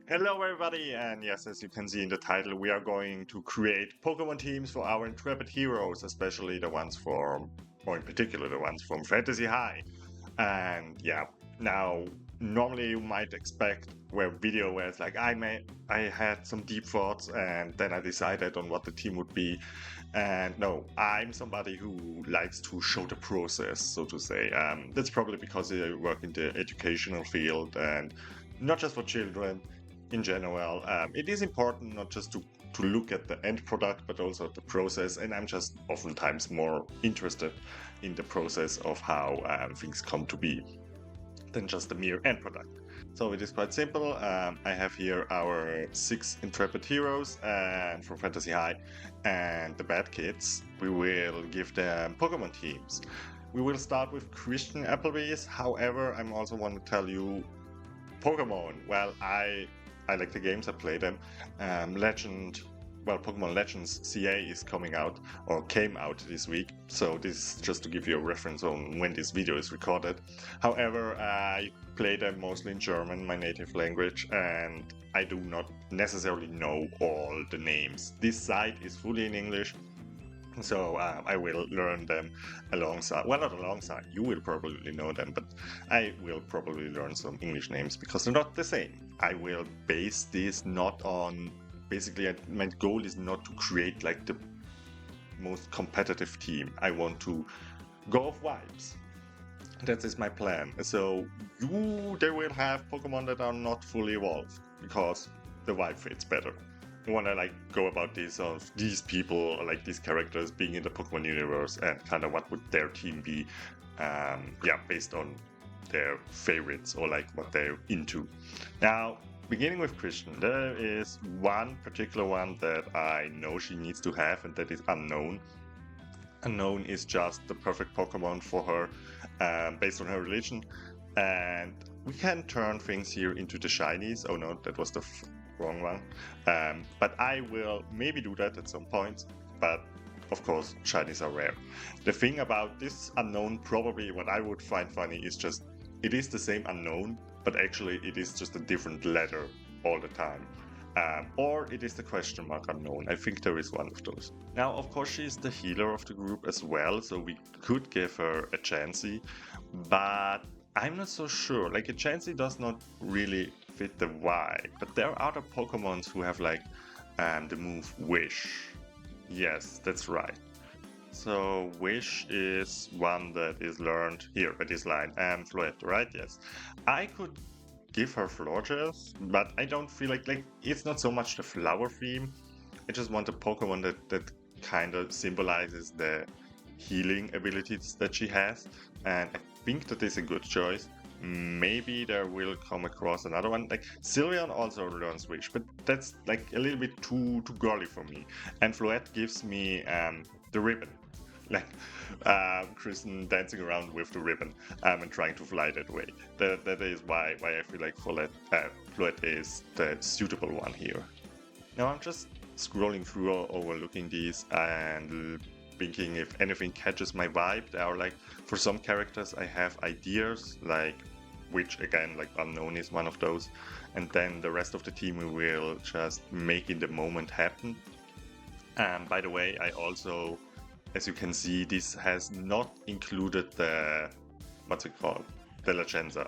Hello everybody, and yes, as you can see in the title, we are going to create Pokemon teams for our intrepid heroes, especially the ones from, or in particular the ones from Fantasy High. And yeah, now normally you might expect where video where it's like I had some deep thoughts and then I decided on what the team would be. And no, I'm somebody who likes to show the process, so to say. That's probably because I work in the educational field and not just for children in general. It is important not just to look at the end product, but also at the process. And I'm just oftentimes more interested in the process of how things come to be than just the mere end product. So it is quite simple. I have here our 6 intrepid heroes and from Fantasy High, and the bad kids. We will give them Pokemon teams. We will start with Christian Applebee's. However, I'm also want to tell you Pokemon. Well, I like the games, I play them. Pokemon Legends CA is coming out or came out this week, so this is just to give you a reference on when this video is recorded. However, I play them mostly in German, my native language, and I do not necessarily know all the names. This site is fully in English, so I will learn them alongside, well, not alongside, you will probably know them, but I will probably learn some English names because they're not the same. I will base this not on, basically my goal is not to create like the most competitive team. I want to go off vibes. That is my plan. So they will have Pokemon that are not fully evolved because the vibe fits better. I want to like go about this of these people or like these characters being in the Pokemon universe and kind of what would their team be, based on their favorites or like what they're into. Now, beginning with Christian, there is one particular one that I know she needs to have, and that is Unknown. Unknown is just the perfect Pokemon for her, based on her religion, and we can turn things here into the shinies. Oh no, that was the wrong one. But I will maybe do that at some point, but of course shinies are rare. The thing about this Unknown, probably what I would find funny, is just it is the same Unknown, but actually it is just a different letter all the time. Or it is the question mark Unknown. I think there is one of those. Now, of course, she is the healer of the group as well, so we could give her a Chansey, but I'm not so sure. Like, a Chansey does not really fit the vibe, but there are other Pokemons who have like the move Wish. Yes, that's right. So Wish is one that is learned here at this line. Floette, right? Yes. I could give her Florges, but I don't feel like it's not so much the flower theme. I just want a Pokemon that kind of symbolizes the healing abilities that she has, and I think that is a good choice. Maybe there will come across another one. Like Sylveon also learns Wish, but that's like a little bit too girly for me. And Floette gives me the ribbon, like Kristen dancing around with the ribbon and trying to fly that way. That is why I feel like Floette is the suitable one here. Now I'm just scrolling through overlooking these and thinking if anything catches my vibe. There are like, for some characters I have ideas, like, which again, like Unknown is one of those, and then the rest of the team we will just make in the moment happen. By the way, I also, as you can see, this has not included the, what's it called? The Legenza.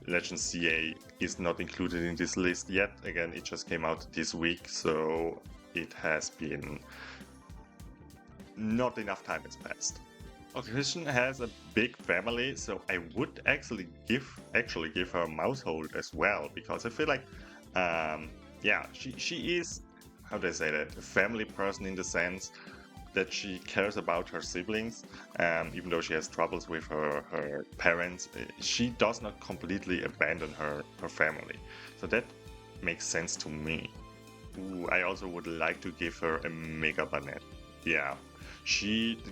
Legend CA is not included in this list yet. Again, it just came out this week, so it has been not enough time has passed. Okay, Christian has a big family, so I would actually give her Mousehold as well, because I feel like, she is, how do I say that, a family person in the sense that she cares about her siblings, even though she has troubles with her parents. She does not completely abandon her family, so that makes sense to me. Ooh, I also would like to give her a Mega Banette. Yeah.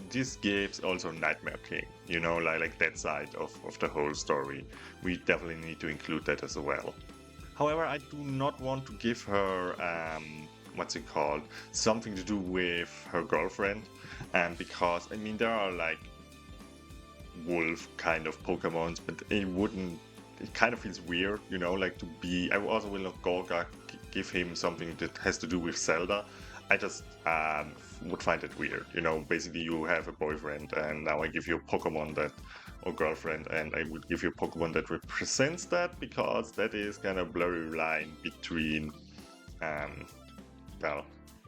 This gives also Nightmare King, you know, like that side of the whole story. We definitely need to include that as well. However, I do not want to give her, what's it called, something to do with her girlfriend, because, I mean, there are like wolf kind of Pokemons, but it wouldn't it kind of feels weird, you know, like to be. I also will not give him something that has to do with Zelda. I just would find it weird, you know. Basically, you have a boyfriend, and now I give you a Pokemon that, or girlfriend, and I would give you a Pokemon that represents that, because that is kind of blurry line between, um, well,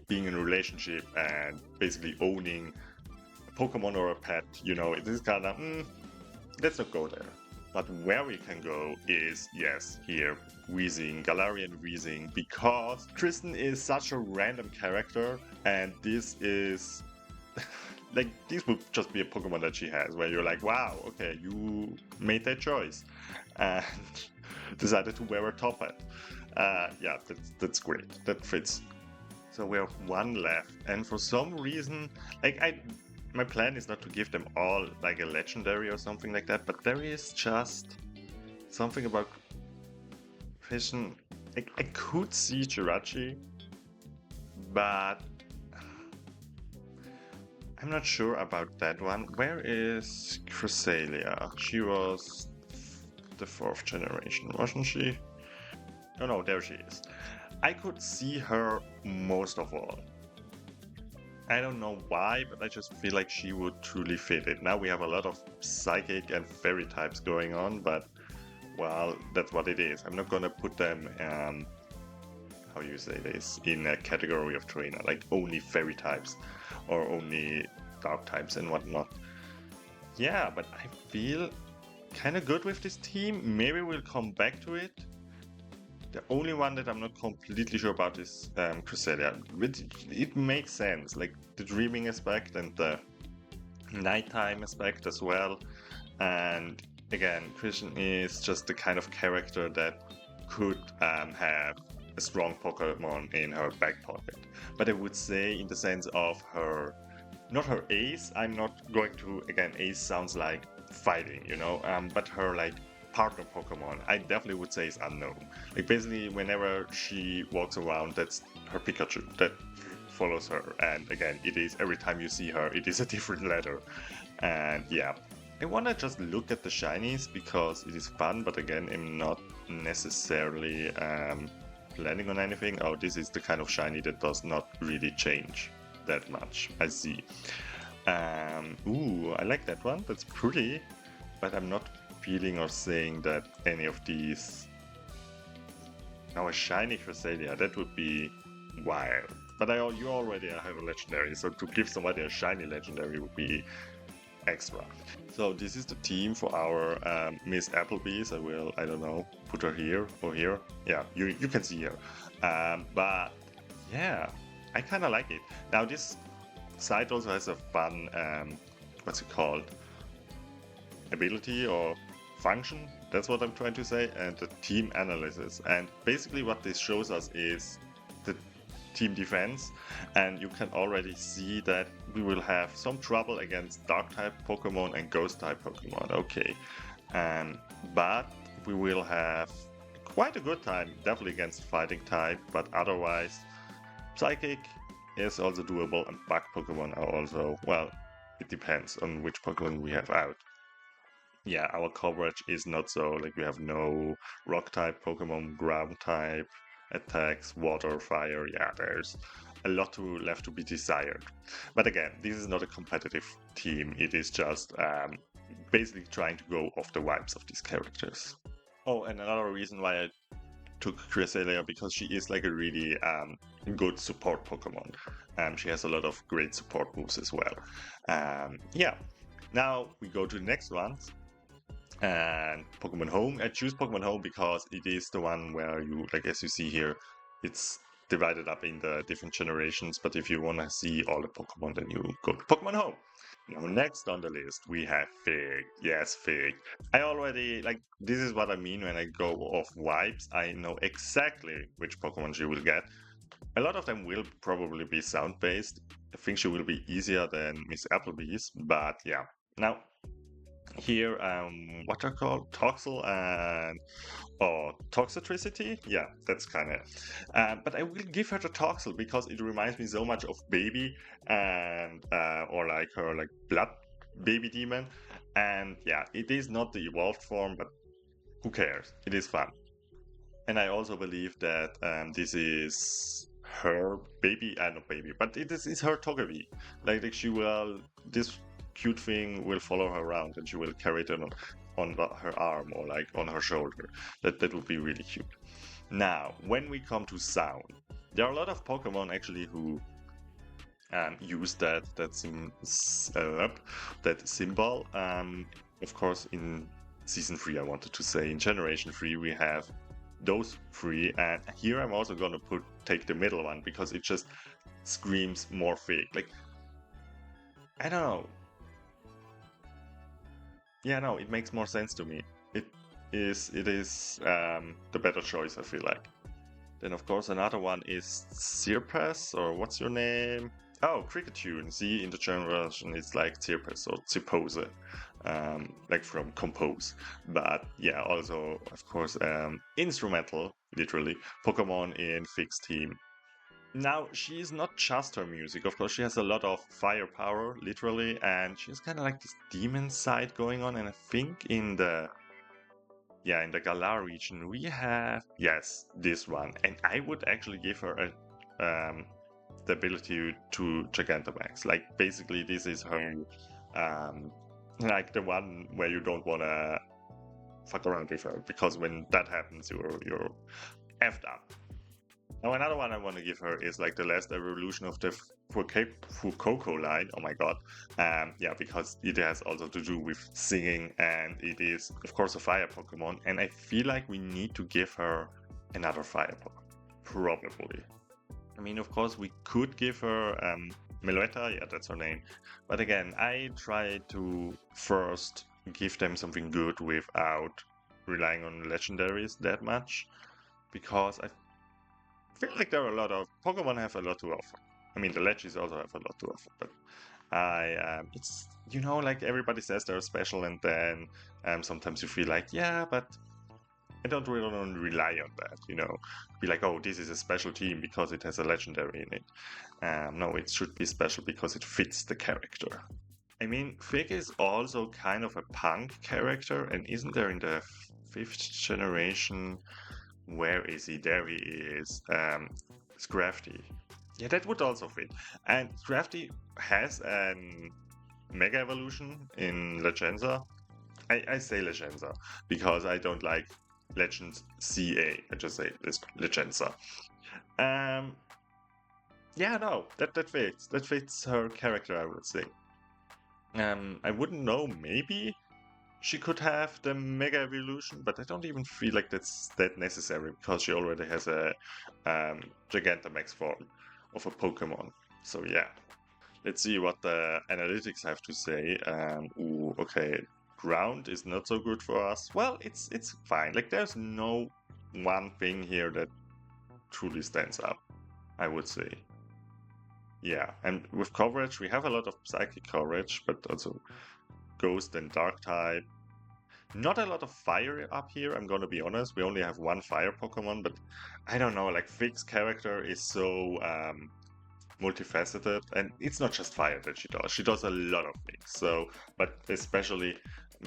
being in a relationship and basically owning a Pokemon or a pet. You know, it is kind of let's not go there. But where we can go is, yes, here, Weezing, Galarian Weezing, because Kristen is such a random character, and this is like, this would just be a Pokemon that she has, where you're like, wow, okay, you made that choice and decided to wear a top hat. Yeah, that's great. That fits. So we have one left, and for some reason, like my plan is not to give them all like a legendary or something like that, but there is just something about Vision. I could see Jirachi, but I'm not sure about that one. Where is Cresselia? She was the 4th generation, wasn't she? Oh no, there she is. I could see her most of all. I don't know why, but I just feel like she would truly fit it. Now we have a lot of psychic and fairy types going on, but well, that's what it is. I'm not gonna put them, how you say this, in a category of trainer, like only fairy types or only dark types and whatnot. Yeah, but I feel kind of good with this team. Maybe we'll come back to it. The only one that I'm not completely sure about is Cresselia. It makes sense, like the dreaming aspect and the nighttime aspect as well. And again, Christian is just the kind of character that could have a strong Pokemon in her back pocket. But I would say in the sense of her, not her ace, I'm not going to, again, ace sounds like fighting, you know, but her like partner Pokemon, I definitely would say is unknown. Like basically whenever she walks around, that's her Pikachu that follows her. And again, it is every time you see her, it is a different letter. And yeah, I want to just look at the shinies because it is fun, but again, I'm not necessarily planning on anything. Oh, this is the kind of shiny that does not really change that much. I see. Ooh, I like that one. That's pretty, but I'm not feeling or saying that any of these. Now a shiny Cresselia, that would be wild. But you already have a legendary, so to give somebody a shiny legendary would be extra. So this is the team for our Miss Applebee's. I don't know, put her here or here. Yeah, you can see her. But yeah, I kind of like it. Now this site also has a fun, what's it called? Ability or function, that's what I'm trying to say, and the team analysis. And basically what this shows us is the team defense, and you can already see that we will have some trouble against dark type Pokemon and ghost type Pokemon. Okay, but we will have quite a good time definitely against fighting type, but otherwise psychic is also doable, and bug Pokemon are also, well, it depends on which Pokemon we have out. Yeah, our coverage is not so, like we have no rock type Pokemon, ground type, attacks, water, fire. Yeah, there's a lot left to be desired. But again, this is not a competitive team. It is just basically trying to go off the vibes of these characters. Oh, and another reason why I took Cresselia, because she is like a really good support Pokemon. She has a lot of great support moves as well. Yeah, now we go to the next ones. And Pokemon Home. I choose Pokemon Home because it is the one where you, like as you see here, it's divided up in the different generations. But if you want to see all the Pokemon, then you go to Pokemon Home. Now next on the list we have Fig. Yes, Fig. I already, like, this is what I mean when I go off vibes. I know exactly which Pokemon she will get. A lot of them will probably be sound based. I think she will be easier than Miss Applebee's, but yeah. Now here, what are called Toxel and Toxicity. Yeah, that's kind of. But I will give her the Toxel because it reminds me so much of Baby and or like her like blood baby demon. And yeah, it is not the evolved form, but who cares? It is fun. And I also believe that this is her baby, not baby, but it's her Togepi. Like she will, this cute thing will follow her around and she will carry it on her arm or like on her shoulder. That would be really cute. Now, when we come to sound, there are a lot of Pokemon actually who use that symbol. Of course, in Season 3, I wanted to say, in Generation 3, we have those three, and here I'm also gonna take the middle one because it just screams more fake. Like, I don't know. Yeah, no, it makes more sense to me. It is the better choice, I feel like. Then of course another one is Cirpass, or what's your name? Oh, Cricketune. See, in the German version it's like Cirpass or Zipose, like from Compose. But yeah, also of course instrumental, literally, Pokemon in Fixed Team. Now, she is not just her music, of course, she has a lot of firepower, literally, and she's kind of like this demon side going on, and I think in the Galar region, we have, yes, this one. And I would actually give her the ability to Gigantamax. Like, basically, this is her, like, the one where you don't want to fuck around with her, because when that happens, you're effed up. Now, another one I want to give her is like the last evolution of the Fuecoco line. Oh my god. Yeah, because it has also to do with singing, and it is, of course, a fire Pokemon. And I feel like we need to give her another fire Pokemon. Probably. I mean, of course, we could give her Meloetta. Yeah, that's her name. But again, I try to first give them something good without relying on legendaries that much, because I feel like there are a lot of Pokemon have a lot to offer. I mean, the Legis also have a lot to offer, but it's like everybody says they're special, and then sometimes you feel like, yeah, but I don't really want to rely on that. Be like, oh, this is a special team because it has a legendary in it. No, it should be special because it fits the character. I mean, Fig is also kind of a punk character, and isn't there in the 5th generation? Where is he? There he is. Scrafty. Yeah, that would also fit. And Scrafty has an Mega Evolution in Legenza. I say Legenza because I don't like Legends CA. I just say Legenza. Yeah, no, that fits. That fits her character, I would say. I wouldn't know, maybe she could have the Mega Evolution, but I don't even feel like that's that necessary because she already has a Gigantamax form of a Pokemon. So yeah, let's see what the analytics have to say. Ooh, okay, ground is not so good for us. Well, it's fine. Like, there's no one thing here that truly stands out, I would say. Yeah, and with coverage, we have a lot of Psychic coverage, but also Ghost and Dark type. Not a lot of fire up here, I'm gonna be honest. We only have one fire Pokemon, but I don't know, like, Fig's character is so multifaceted, and it's not just fire that she does. She does a lot of things. So, but especially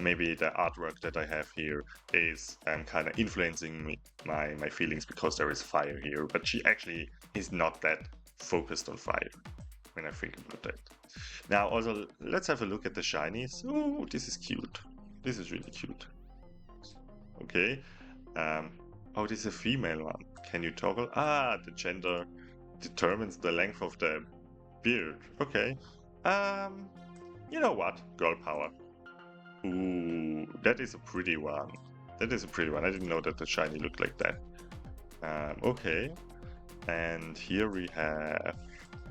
maybe the artwork that I have here is kind of influencing my feelings because there is fire here, but she actually is not that focused on fire when I think about that. Now, also, let's have a look at the shinies. Ooh, this is cute. This is really cute. Okay. Oh, this is a female one. Can you toggle? Ah, the gender determines the length of the beard. Okay. You know what? Girl power. Ooh, that is a pretty one. That is a pretty one. I didn't know that the shiny looked like that. Okay. And here we have,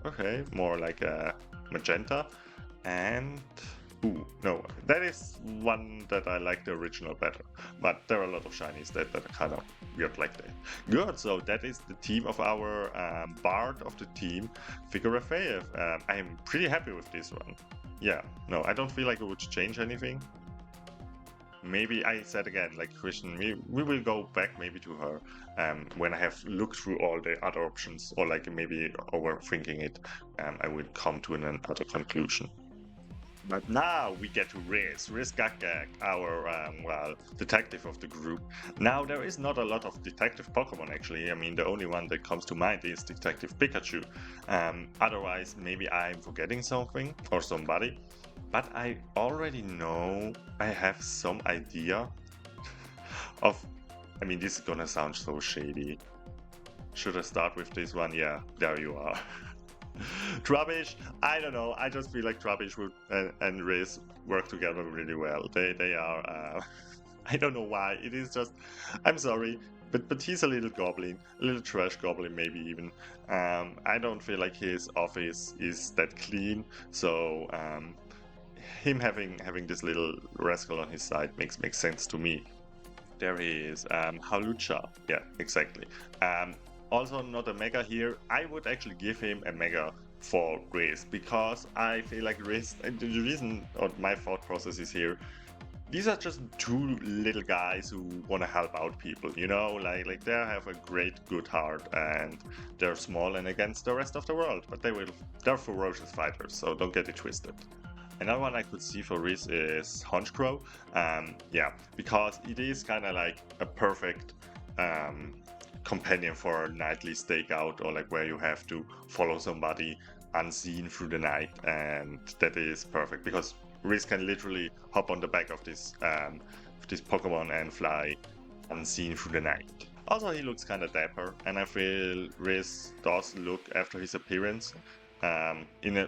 okay, more like a magenta. And, ooh, no, that is one that I like the original better. But there are a lot of shinies that are kind of weird like that. Good, so that is the team of our Bard of the team, Figurefeev. I am pretty happy with this one. Yeah, no, I don't feel like it would change anything. Maybe I said again, like Christian, we will go back maybe to her when I have looked through all the other options, or like maybe overthinking it, I will come to another conclusion. But now we get to Riz Gagak, our, well, detective of the group. Now, there is not a lot of detective Pokemon, actually. I mean, the only one that comes to mind is Detective Pikachu. Otherwise, maybe I'm forgetting something or somebody. But I already know, I have some idea of. I mean, this is gonna sound so shady. Should I start with this one? Yeah, there you are. Trubbish, I don't know. I just feel like Trubbish would, and Riz work together really well. They are. I don't know why. It is just. I'm sorry, but he's a little goblin, a little trash goblin, maybe even. I don't feel like his office is that clean. So him having this little rascal on his side makes sense to me. There he is. Halucha. Yeah, exactly. Um, Also, not a mega here. I would actually give him a mega for Riz because I feel like Riz. And the reason, or my thought process is here. These are just two little guys who want to help out people. You know, like they have a great good heart and they're small and against the rest of the world, but they're ferocious fighters. So don't get it twisted. Another one I could see for Riz is Honchkrow. Yeah, because it is kind of like a perfect um, companion for a nightly stakeout or like where you have to follow somebody unseen through the night, and that is perfect because Riz can literally hop on the back of this Pokemon and fly unseen through the night. Also, he looks kind of dapper, and I feel Riz does look after his appearance in a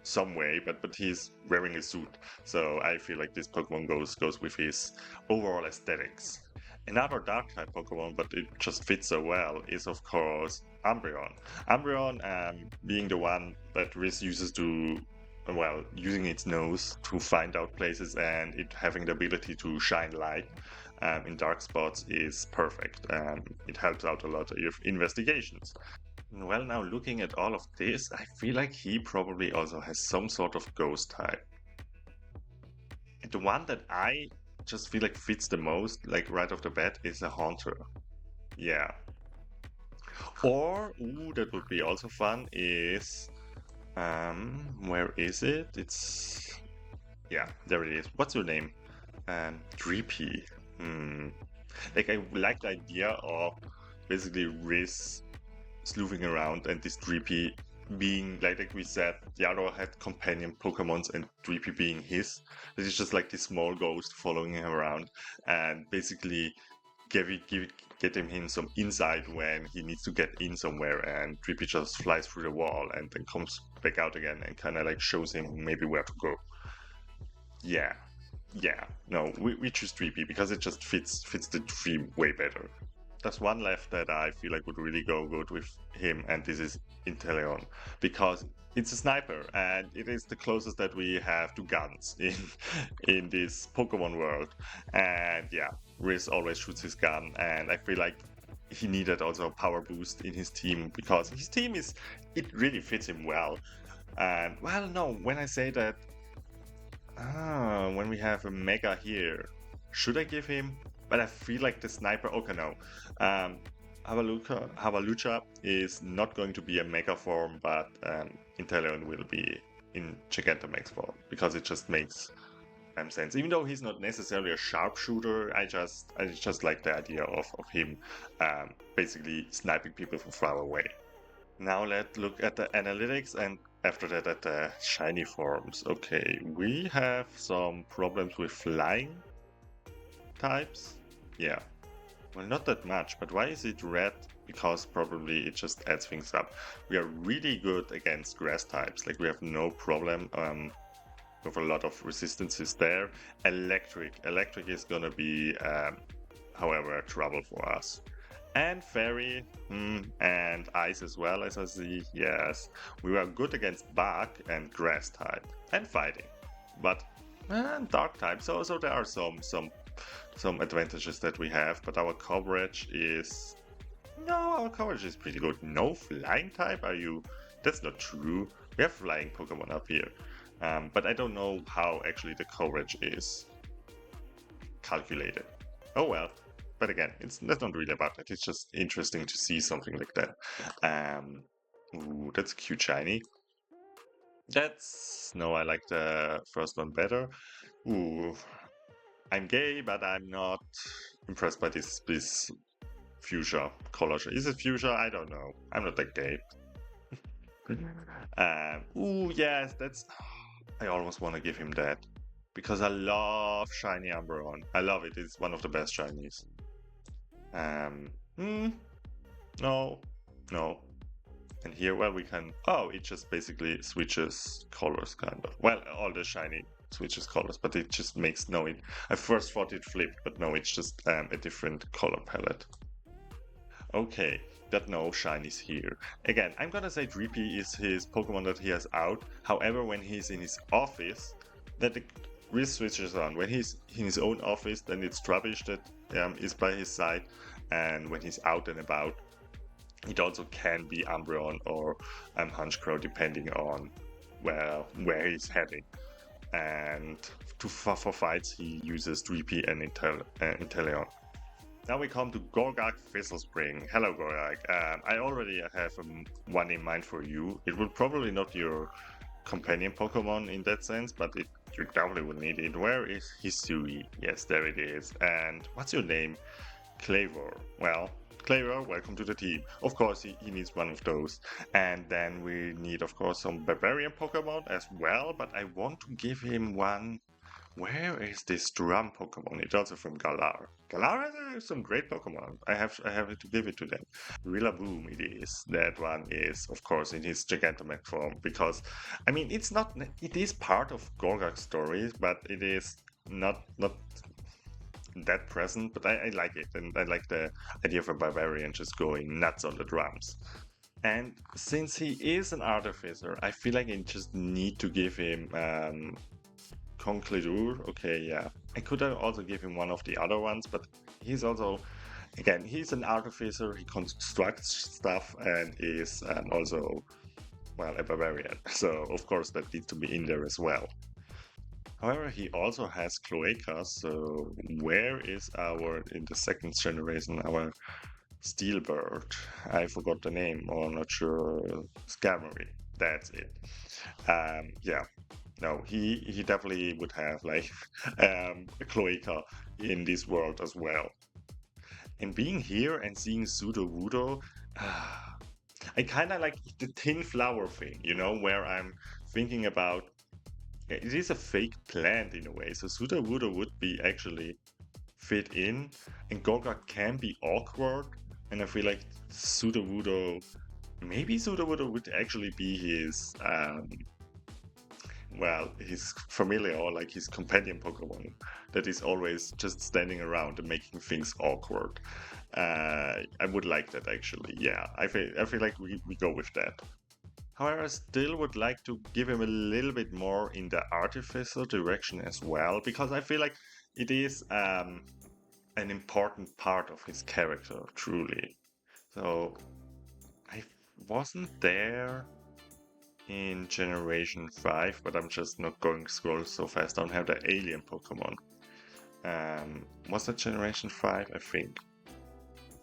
some way, but he's wearing a suit, so I feel like this Pokemon goes with his overall aesthetics. Another dark type Pokemon, but it just fits so well, is of course Umbreon. Umbreon being the one that Riz uses to, well, using its nose to find out places and it having the ability to shine light in dark spots is perfect. It helps out a lot of investigations. Well, now looking at all of this, I feel like he probably also has some sort of ghost type. And the one that I just feel like fits the most, like right off the bat, is a Haunter. Yeah. Or, ooh, that would be also fun, is, where is it? It's, yeah, there it is. What's your name? Dreepy. Hmm. Like, I like the idea of basically Riz sleuthing around and this Dreepy being like we said, the other had companion Pokemons and Dreepy being his. This is just like this small ghost following him around and basically getting him some insight when he needs to get in somewhere, and Dreepy just flies through the wall and then comes back out again and kind of like shows him maybe where to go. Yeah, yeah. No, we choose Dreepy because it just fits the dream way better. There's one left that I feel like would really go good with him, and this is Inteleon, because it's a sniper, and it is the closest that we have to guns in this Pokemon world. And yeah, Riz always shoots his gun, and I feel like he needed also a power boost in his team because his team is it really fits him well. And well, no, when I say that, when we have a Mega here, should I give him? But I feel like the sniper. Okay, no. Um, Havalucha is not going to be a Mega form, but Inteleon will be in Gigantamax form because it just makes sense. Even though he's not necessarily a sharpshooter, I just like the idea of him basically sniping people from far away. Now let's look at the analytics and after that at the shiny forms. Okay, we have some problems with flying types. Yeah, well, not that much, but why is it red? Because probably it just adds things up. We are really good against grass types, like we have no problem with a lot of resistances there. Electric is gonna be, however, trouble for us. And fairy, and ice as well, as I see. Yes, we were good against bug and grass type and fighting, but dark type. So there are some advantages that we have, but our coverage is our coverage is pretty good. No flying type? Are you? That's not true. We have flying Pokemon up here, but I don't know how actually the coverage is calculated. Oh well. But again, that's not really about that. It's just interesting to see something like that. Ooh, that's cute shiny. No, I like the first one better. Ooh, I'm gay, but I'm not impressed by this fuchsia color. Is it fuchsia? I don't know. I'm not that gay. Ooh, yes, that's. I almost want to give him that because I love shiny Umbreon. I love it. It's one of the best shinies. Um, hmm, no, no. And here, well, we can. Oh, it just basically switches colors, kind of. Well, all the shiny switches colors, but it just makes no. I first thought it flipped, but no, it's just a different color palette. Okay, that no shinies here. Again, I'm gonna say Dreepy is his Pokemon that he has out. However, when he's in his office, that the wrist switches on. When he's in his own office, then it's Trubbish that is by his side, and when he's out and about, it also can be Umbreon or Honchkrow, depending on where he's heading. And for fights, he uses Dreepy and Inteleon. Now we come to Gorgak Fizzlespring. Hello Gorgak. I already have one in mind for you. It will probably not your companion Pokemon in that sense, but you definitely will need it. Where is Hisui? Yes, there it is. And what's your name? Clavor. Well, Clavor, welcome to the team. Of course, he needs one of those. And then we need, of course, some Barbarian Pokemon as well, but I want to give him one. Where is this drum Pokemon? It's also from Galar. Galar has some great Pokemon. I have to give it to them. Rillaboom it is. That one is, of course, in his Gigantamax form. Because, I mean, it is part of Gorgak's story, but it is not that present. But I like it, and I like the idea of a barbarian just going nuts on the drums. And since he is an artificer, I feel like I just need to give him Conclidure. Okay, yeah. I could also give him one of the other ones, but he's also, again, he's an artificer. He constructs stuff and is also, well, a barbarian. So, of course, that needs to be in there as well. However, he also has Cloaca, so where is in the second generation, our Steelbird? I forgot the name, or not sure. Scavery, that's it. Yeah, no, he definitely would have like a Cloaca in this world as well. And being here and seeing Sudowoodo, I kind of like the tin flower thing, where I'm thinking about it is a fake plant in a way. So Sudowoodo would be actually fit in, and Gorgak can be awkward. And I feel like maybe Sudowoodo would actually be his his familiar or like his companion Pokemon that is always just standing around and making things awkward. I would like that actually. Yeah, I feel like we go with that. However, I still would like to give him a little bit more in the artificer direction as well, because I feel like it is an important part of his character, truly. So I wasn't there in Generation 5, but I'm just not going to scroll so fast. I don't have the alien Pokemon. Was that Generation 5? I think.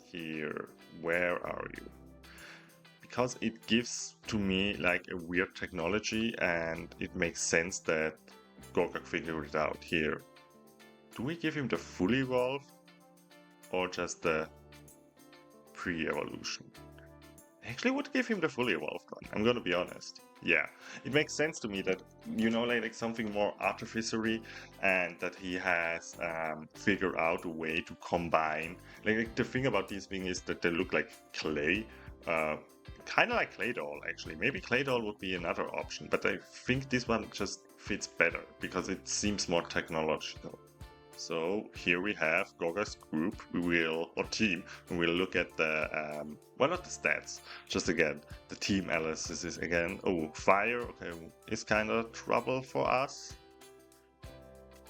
Here, where are you? Because it gives to me like a weird technology, and it makes sense that Gorgak figured it out here. Do we give him the full evolve or just the pre-evolution? I actually would give him the fully evolved one, I'm gonna be honest. Yeah, it makes sense to me that, like something more artificery, and that he has figured out a way to combine. Like the thing about these things is that they look like clay, kind of like Claydol actually. Maybe Claydol would be another option, but I think this one just fits better because it seems more technological. So here we have Gorgak's group, or team, we will look at the, not the stats, just again, the team analysis is again, fire, okay, is kind of trouble for us.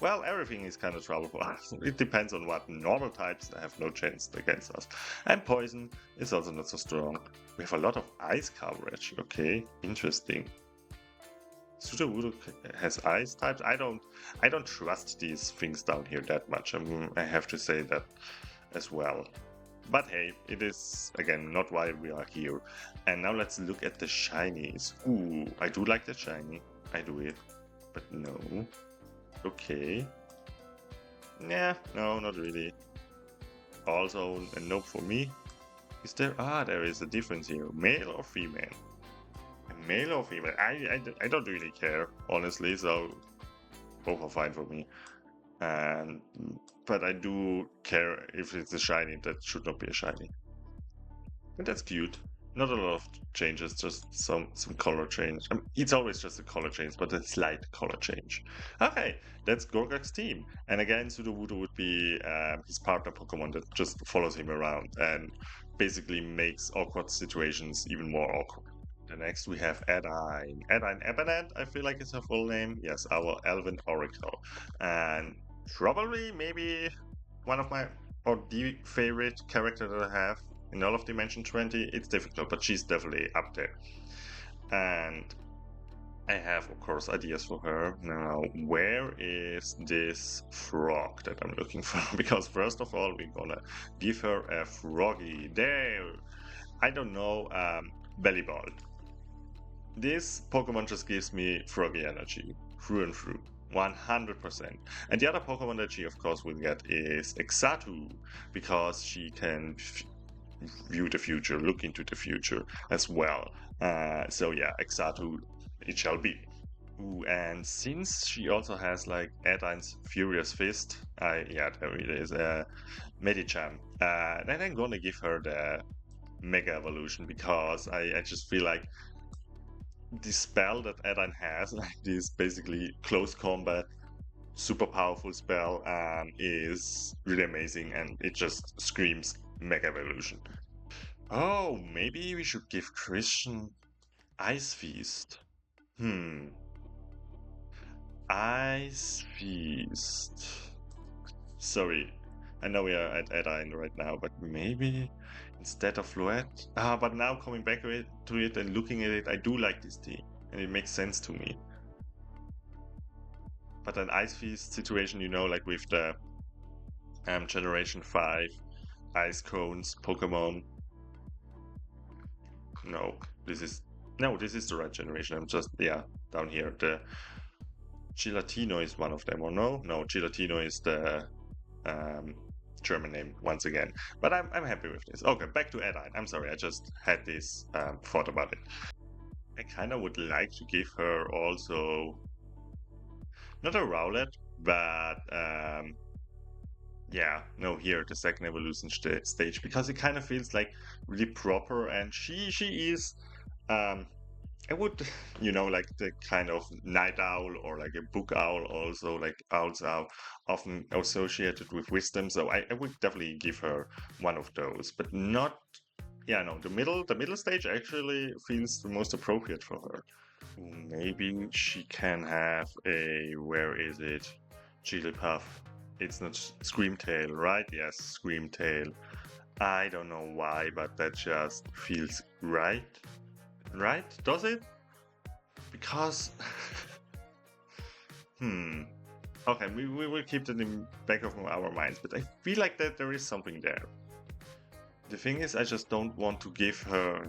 Well, everything is kind of trouble for us. It depends on what. Normal types have no chance against us. And poison is also not so strong. We have a lot of ice coverage, okay, interesting. Sudowoodo has ice types. I don't trust these things down here that much. I have to say that as well. But hey, it is, again, not why we are here. And now let's look at the shinies. Ooh, I do like the shiny. I do it. But no. Okay. Nah, no, not really. Also, a nope for me. Is there? Ah, there is a difference here. Male or female? Male or female? I don't really care, honestly, so both are fine for me. And but I do care if it's a shiny that should not be a shiny. And that's cute. Not a lot of changes, just some color change. I mean, it's always just a color change, but a slight color change. Okay, that's Gorgak's team. And again, Sudowoodo would be his partner Pokemon that just follows him around and basically makes awkward situations even more awkward. The next we have Edine. Edine Ebanet, I feel like it's her full name. Yes, our Elven Oracle. And probably maybe one of my, or the favorite character that I have in all of Dimension 20. It's difficult, but she's definitely up there. And I have, of course, ideas for her. Now, where is this frog that I'm looking for? Because first of all, we're gonna give her a froggy. There! I don't know, Bellyball. This Pokemon just gives me froggy energy, through and through. 100%. And the other Pokemon that she, of course, will get is Exatu, because she can view the future, look into the future as well. So yeah, Exatu it shall be. Ooh, and since she also has like Edine's Furious Fist, yeah, there it is, Medicham. Then I'm gonna give her the Mega Evolution because I just feel like the spell that Edine has, like this basically close combat, super powerful spell, is really amazing and it just screams Mega Evolution. Oh, maybe we should give Christian Ice Feast. Ice Feast. Sorry, I know we are at Edine right now, but maybe instead of Fluette. But now coming back to it and looking at it, I do like this team, and it makes sense to me. But an Ice Feast situation, you know, like with the Generation 5 Ice Cones Pokemon. No, this is the right generation. I'm just, yeah, down here. The Gelatino is one of them, or no? No, Gelatino is the German name once again. But I'm happy with this. Okay, back to Edine. I'm sorry, I just had this thought about it. I kind of would like to give her also not a Rowlet, but yeah, no, here the second evolution stage, because it kind of feels like really proper, and she is I would, you know, like the kind of night owl or like a book owl also, like owls are often associated with wisdom, so I would definitely give her one of those, but not, yeah, no, the middle stage actually feels the most appropriate for her. Maybe she can have a, where is it? Jigglypuff. It's not Screamtail, right? Yes, Screamtail. I don't know why, but that just feels right. Right? Does it? Because... Okay, we will keep that in back of our minds, but I feel like that there is something there. The thing is, I just don't want to give her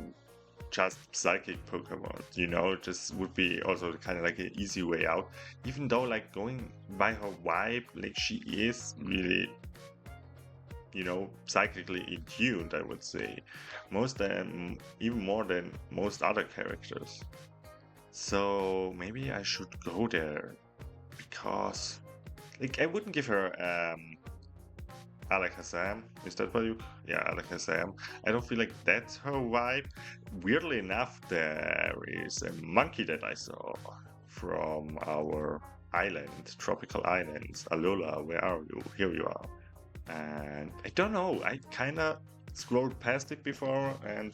just psychic Pokemon, you know, just would be also kind of like an easy way out, even though like going by her vibe, like she is really, you know, psychically attuned, I would say, even more than most other characters. So maybe I should go there, because like I wouldn't give her Alakazam. Is that what you? Yeah, Alakazam. I don't feel like that's her vibe. Weirdly enough, there is a monkey that I saw from our island, tropical islands. Alola, where are you? Here you are. And I don't know, I kind of scrolled past it before and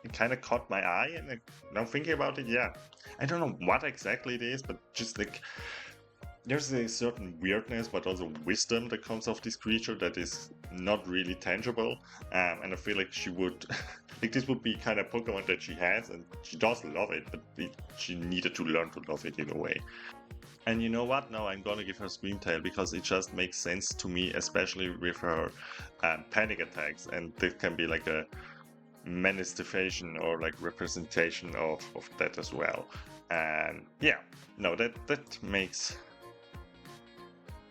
it kind of caught my eye, and now thinking about it, yeah, I don't know what exactly it is, but just like there's a certain weirdness but also wisdom that comes off this creature that is not really tangible, and I feel like she would like this would be kind of Pokemon that she has and she does love it, but she needed to learn to love it in a way. And you know what? Now I'm gonna give her Screamtail because it just makes sense to me, especially with her panic attacks, and this can be like a manifestation or like representation of that as well. And yeah, no, that makes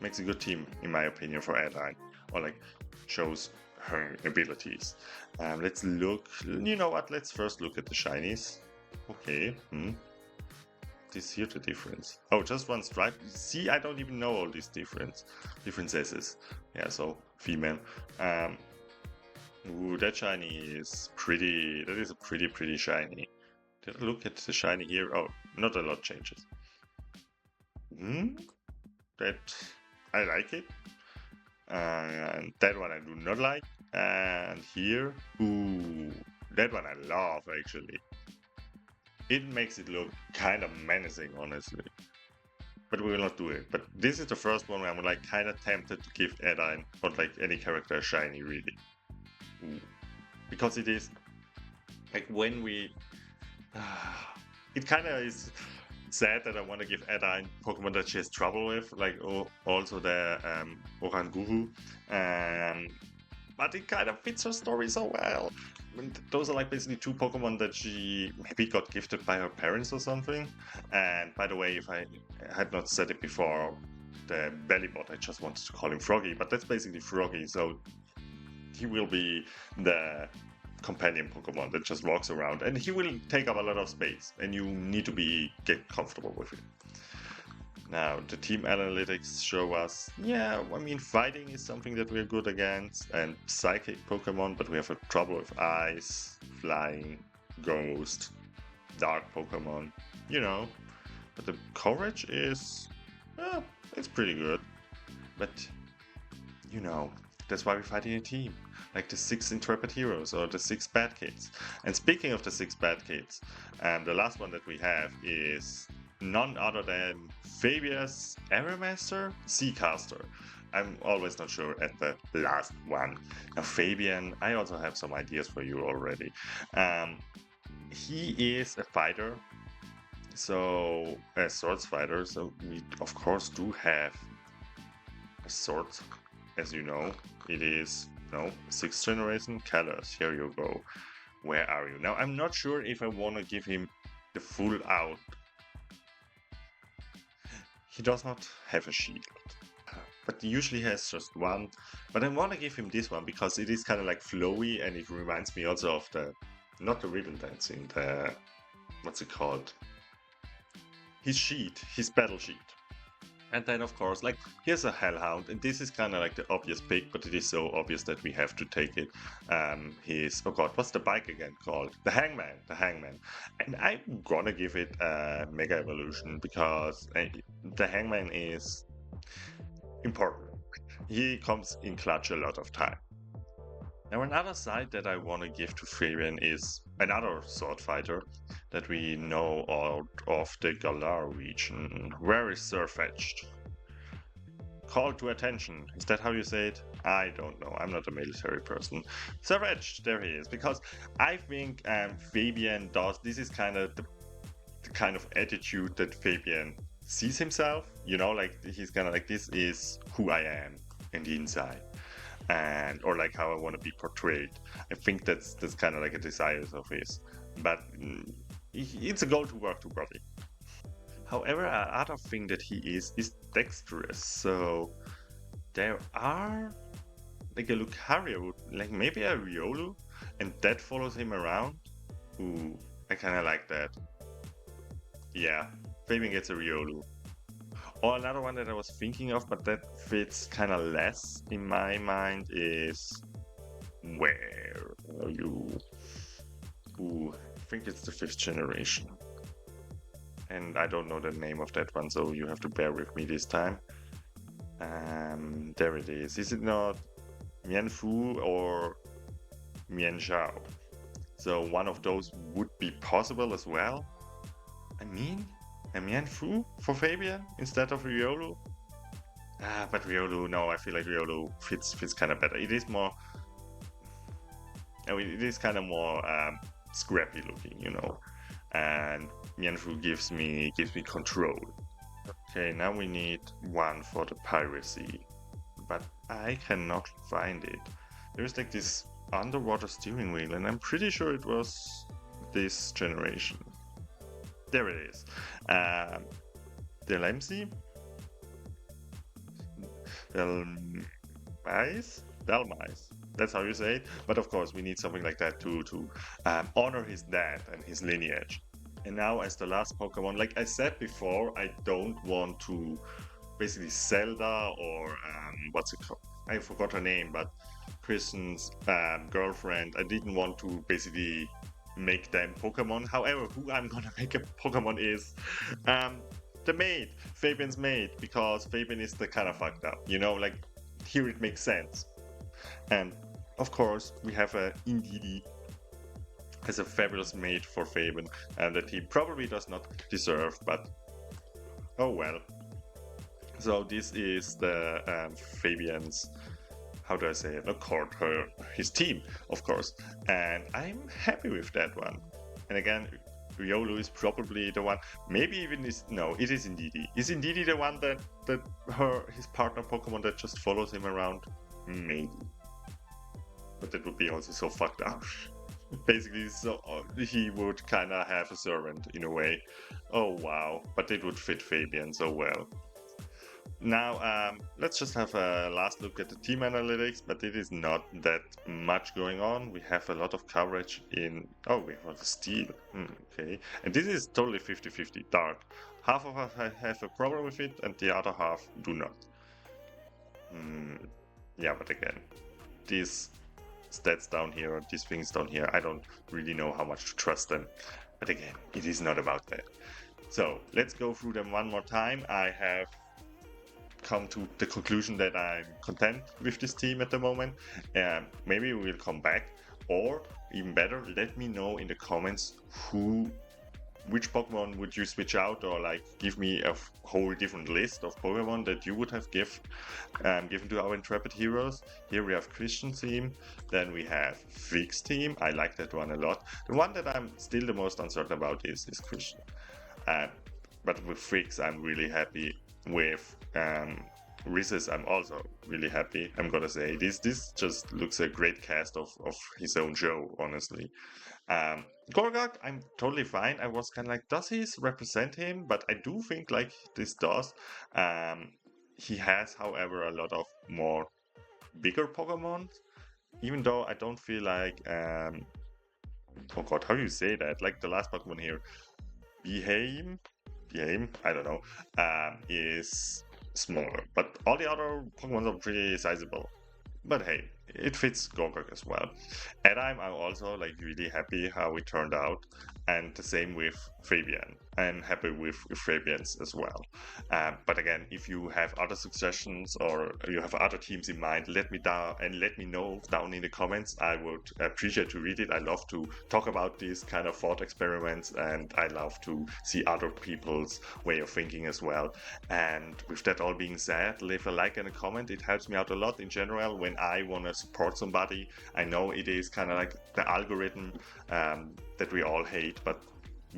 a good team in my opinion for Adeline, or like shows her abilities. Let's look. You know what? Let's first look at the shinies. Okay. This here the difference. Oh, just one stripe. See, I don't even know all these differences. Yeah, so female. Ooh, that shiny is pretty. That is a pretty shiny. Did I look at the shiny here? Oh, not a lot changes. That I like it. And that one I do not like. And here, ooh, that one I love actually. It makes it look kind of menacing, honestly. But we will not do it. But this is the first one where I'm like kind of tempted to give Edine or like any character a shiny, really. Ooh. Because it is like when we. It kind of is sad that I want to give Edine Pokemon that she has trouble with, like also the Oranguru. But it kind of fits her story so well. And those are like basically two Pokemon that she maybe got gifted by her parents or something. And by the way, if I had not said it before, the Bellybot, I just wanted to call him Froggy, but that's basically Froggy, so he will be the companion Pokemon that just walks around, and he will take up a lot of space, and you need to get comfortable with it. Now, the team analytics show us, yeah, I mean, fighting is something that we're good against, and psychic Pokemon, but we have a trouble with ice, flying, ghost, dark Pokemon, you know. But the coverage is, it's pretty good. But, you know, that's why we fight in a team. Like the 6 Intrepid Heroes or the 6 Bad Kids. And speaking of the 6 Bad Kids, the last one that we have is none other than Fabius Aeromaster Seacaster. I'm always not sure at the last one. Now, Fabian, I also have some ideas for you already. He is a fighter, so a swords fighter. So we of course do have a sword, as you know. It is 6th generation Kalos. Here you go. Where are you now? I'm not sure if I want to give him the full out. He does not have a shield, but he usually has just one. But I want to give him this one because it is kind of like flowy, and it reminds me also of not the ribbon dancing, what's it called? His sheet, his battle sheet. And then, of course, like, here's a Hellhound, and this is kind of like the obvious pick, but it is so obvious that we have to take it. Oh god, what's the bike again called? The Hangman. And I'm gonna give it a Mega Evolution, because the Hangman is important. He comes in clutch a lot of time. Now, another side that I want to give to Fabian is another sword fighter that we know out of the Galar region. Where is Surfetched? Call to attention. Is that how you say it? I don't know. I'm not a military person. Surfetched, there he is. Because I think Fabian does. This is kind of the kind of attitude that Fabian sees himself. You know, like he's kind of like, this is who I am in the inside. Or like how I want to be portrayed. I think that's kind of like a desire of his, but it's a goal to work toward it. However, another thing that he is dexterous. So there are like a Lucario, like maybe a Riolu, and that follows him around. Ooh, I kind of like that. Yeah, Fabian gets a Riolu. Or another one that I was thinking of, but that fits kind of less in my mind, is where are you? Ooh, I think it's the 5th generation. And I don't know the name of that one, so you have to bear with me this time. There it is. Is it not Mianfu or Mianzhao? So one of those would be possible as well. I mean, a Mianfu for Fabian instead of Riolu? But Riolu, no, I feel like Riolu fits kind of better. It is more... I mean, it is kind of more scrappy looking, you know. And Mianfu gives me control. Okay, now we need one for the piracy, but I cannot find it. There's like this underwater steering wheel, and I'm pretty sure it was this generation. There it is. Um, Delemsi? Delmice? Delmice. That's how you say it. But of course, we need something like that to honor his dad and his lineage. And now, as the last Pokemon, like I said before, I don't want to basically Zelda or what's it called? I forgot her name, but Kristen's girlfriend. I didn't want to basically make them Pokemon. However, who I'm gonna make a Pokemon is um, the maid, Fabian's maid, because Fabian is the kind of fucked up. You know, like here it makes sense. And of course, we have a Indeedee as a fabulous mate for Fabian, and that he probably does not deserve, but oh well. So this is the Fabian's, how do I say it? Not court, his team, of course, and I'm happy with that one. And again, Riolu is probably the one. Maybe even is no, it is Indeedee. Is Indeedee the one that his partner Pokemon that just follows him around? Maybe, but that would be also so fucked up. Basically, so he would kind of have a servant in a way. Oh wow, but it would fit Fabian so well. Now, let's just have a last look at the team analytics, but it is not that much going on. We have a lot of coverage in... Oh, we have a steal. Okay. And this is totally 50-50 dark. Half of us have a problem with it, and the other half do not. Yeah, but again, these stats down here, or these things down here, I don't really know how much to trust them. But again, it is not about that. So, let's go through them one more time. I have come to the conclusion that I'm content with this team at the moment. Maybe we'll come back, or even better, let me know in the comments which Pokemon would you switch out, or like give me a whole different list of Pokemon that you would have given to our Intrepid heroes. Here we have Christian's team, then we have Fig's team. I like that one a lot. The one that I'm still the most uncertain about is Christian. But with Fig's, I'm really happy. With Reese's, I'm also really happy. I'm gonna say this just looks a great cast of his own show, honestly. Gorgak, I'm totally fine. I was kind of like, does he represent him? But I do think like this does. He has, however, a lot of more bigger Pokemon. Even though I don't feel like oh god, how do you say that? Like the last Pokemon here, Behave, I don't know, is smaller. But all the other Pokemon are pretty sizable. But hey, it fits Gogok as well. And I'm also like really happy how it turned out. And the same with Fabian. I'm happy with Fabian's as well. But again, if you have other suggestions or you have other teams in mind, let me know down in the comments. I would appreciate to read it. I love to talk about these kind of thought experiments, and I love to see other people's way of thinking as well. And with that all being said, leave a like and a comment. It helps me out a lot in general when I want to support somebody. I know it is kind of like the algorithm that we all hate, but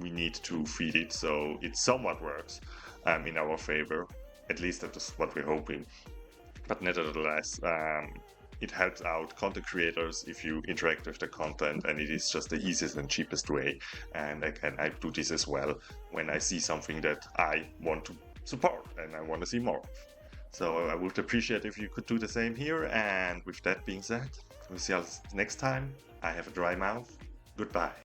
we need to feed it so it somewhat works in our favor. At least that is what we're hoping. But nevertheless, it helps out content creators if you interact with the content, and it is just the easiest and cheapest way. And I do this as well when I see something that I want to support and I want to see more. So I would appreciate if you could do the same here. And with that being said, we'll see you next time. I have a dry mouth. Goodbye.